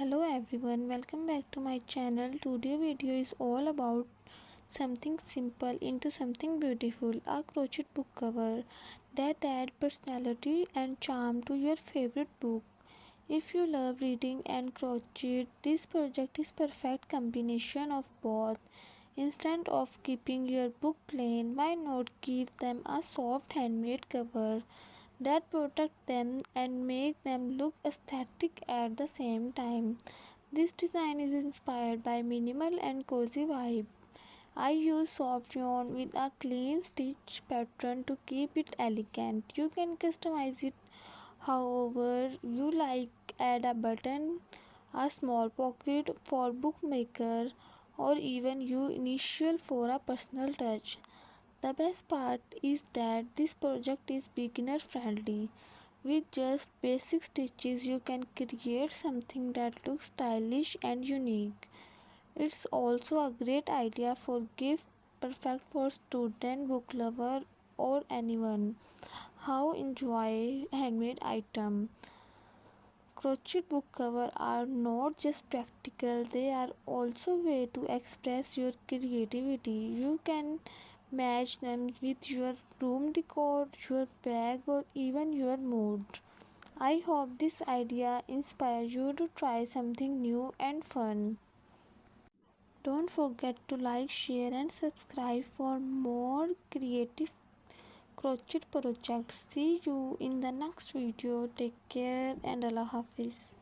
Hello everyone, welcome back to my channel. Today video is all about something simple into something beautiful, a crochet book cover that add personality and charm to your favorite book. If you love reading and crochet, this project is perfect combination of both. Instead of keeping your book plain, why not give them a soft handmade cover that protect them and make them look aesthetic at the same time. This design is inspired by minimal and cozy vibe. I use soft yarn with a clean stitch pattern to keep it elegant. You can customize it however you like, add a button, a small pocket for bookmaker, or even use initial for a personal touch. The best part is that this project is beginner friendly. With just basic stitches you can create something that looks stylish and unique. It's also a great idea for gift, perfect for student, book lover or anyone who enjoy handmade item. Crochet book cover are not just practical, they are also way to express your creativity. You can match them with your room decor, your bag or even your mood. I hope this idea inspires you to try something new and fun. Don't forget to like, share and subscribe for more creative crochet projects. See you in the next video. Take care and Allah Hafiz.